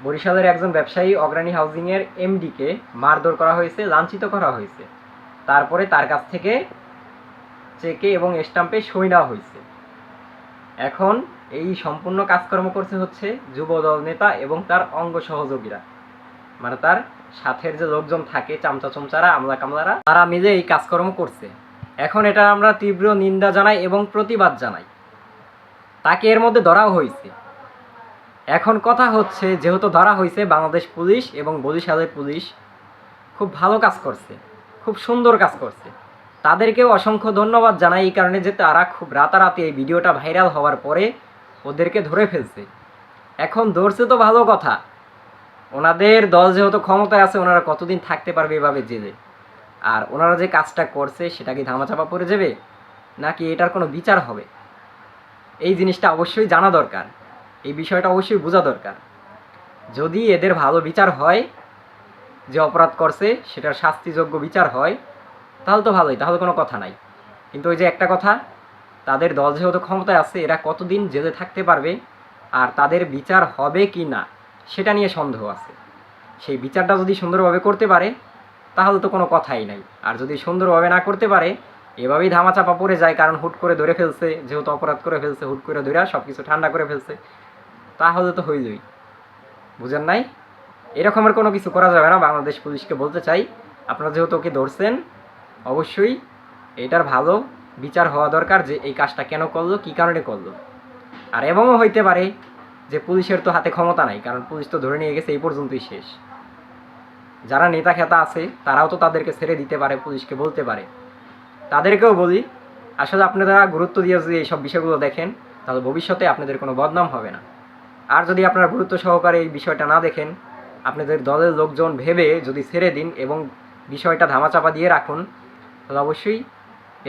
বরিশালের একজন ব্যবসায়ী অগ্রণী হাউজিংয়ের এমডিকে মারধর করা হয়েছে, লাঞ্ছিত করা হয়েছে। তারপরে তার কাছ থেকে চেকে এবং স্টাম্পে সই নেওয়া হয়েছে। এখন এই সম্পূর্ণ কাজকর্ম করছে হচ্ছে যুবদল নেতা এবং তার অঙ্গ সহযোগীরা, মানে তার সাথের যে লোকজন থাকে, চামচা চমচারা, আমলা কামলারা, তারা মিলে এই কাজকর্ম করছে। এখন এটা আমরা তীব্র নিন্দা জানাই এবং প্রতিবাদ জানাই। তাকে এর মধ্যে ধরাও হয়েছে। এখন কথা হচ্ছে, যেহেতু ধরা হয়েছে, বাংলাদেশ পুলিশ এবং বরিশালের পুলিশ খুব ভালো কাজ করছে, খুব সুন্দর কাজ করছে। তাদেরকেও অসংখ্য ধন্যবাদ জানাই এই কারণে যে তারা খুব রাতারাতি এই ভিডিওটা ভাইরাল হওয়ার পরে ওদেরকে ধরে ফেলছে। এখন ধরছে তো ভালো কথা, ওনাদের দল যেহেতু ক্ষমতায় আছে, ওনারা কতদিন থাকতে পারবে এভাবে জেলে? আর ওনারা যে কাজটা করছে সেটা কি ধামাচাপা পড়ে যাবে, নাকি এটার কোনো বিচার হবে? এই জিনিসটা অবশ্যই জানা দরকার, এই বিষয়টা অবশ্যই বোঝা দরকার। যদি এদের ভালো বিচার হয়, যে অপরাধ করছে সেটার শাস্তিযোগ্য বিচার হয়, তাহলে তো ভালোই, তাহলে কোনো কথা নাই। কিন্তু ওই যে একটা কথা, তাদের দল যেহেতু ক্ষমতায় আছে, এরা কতদিন জেলে থাকতে পারবে আর তাদের বিচার হবে কি না সেটা নিয়ে সন্দেহ আছে। সেই বিচারটা যদি সুন্দরভাবে করতে পারে তাহলে তো কোনো কথাই নাই। আর যদি সুন্দরভাবে না করতে পারে, এভাবেই ধামাচাপা পড়ে যায়, কারণ হুট করে ধরে ফেলছে, যেহেতু অপরাধ করে ফেলছে, হুট করে ধরে সব কিছু ঠান্ডা করে ফেলছে, তাহলে তো হইলই। বুঝেন নাই? এরকমের কোনো কিছু করা যাবে না। বাংলাদেশ পুলিশকে বলতে চাই, আপনারা যেহেতু ওকে ধরছেন, অবশ্যই এটার ভালো বিচার হওয়া দরকার, যে এই কাজটা কেন করলো, কী কারণে করলো। আর এমনও হইতে পারে যে পুলিশের তো হাতে ক্ষমতা নাই, কারণ পুলিশ তো ধরে নিয়ে গেছে, এই পর্যন্তই শেষ। যারা নেতা খেতা আছে তারাও তো তাদেরকে ছেড়ে দিতে পারে, পুলিশকে বলতে পারে। তাদেরকেও বলি, আসলে আপনারা গুরুত্ব দিয়ে যদি এইসব বিষয়গুলো দেখেন, তাহলে ভবিষ্যতে আপনাদের কোনো বদনাম হবে না। আর যদি আপনারা গুরুত্ব সহকারে এই বিষয়টা না দেখেন, আপনাদের দলের লোকজন ভেবে যদি ছেড়ে দিন এবং বিষয়টা ধামাচাপা দিয়ে রাখুন, তাহলে অবশ্যই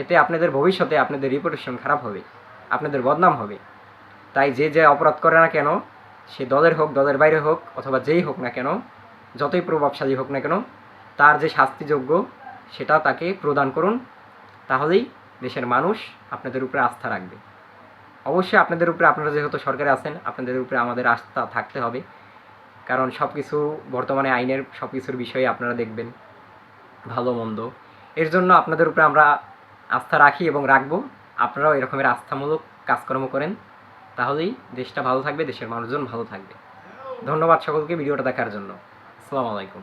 এতে আপনাদের ভবিষ্যতে আপনাদের রিপুটেশন খারাপ হবে, আপনাদের বদনাম হবে। তাই যে যে অপরাধ করে না কেন, সে দলের হোক, দলের বাইরে হোক, অথবা যেই হোক না কেন, যতই প্রভাবশালী হোক না কেন, তার যে শাস্তিযোগ্য সেটা তাকে প্রদান করুন। তাহলেই দেশের মানুষ আপনাদের উপরে আস্থা রাখবে। অবশ্যই আপনাদের উপরে, আপনারা যেহেতু সরকারে আছেন, আপনাদের উপরে আমাদের আস্থা থাকতে হবে, কারণ সব কিছু বর্তমানে আইনের সব কিছুর বিষয়ে আপনারা দেখবেন, ভালো মন্দ। এর জন্য আপনাদের উপরে আমরা আস্থা রাখি এবং রাখবো। আপনারাও এরকমের আস্থামূলক কাজকর্ম করেন, তাহলেই দেশটা ভালো থাকবে, দেশের মানুষজন ভালো থাকবে। ধন্যবাদ সকলকে ভিডিওটা দেখার জন্য। আসসালামু আলাইকুম।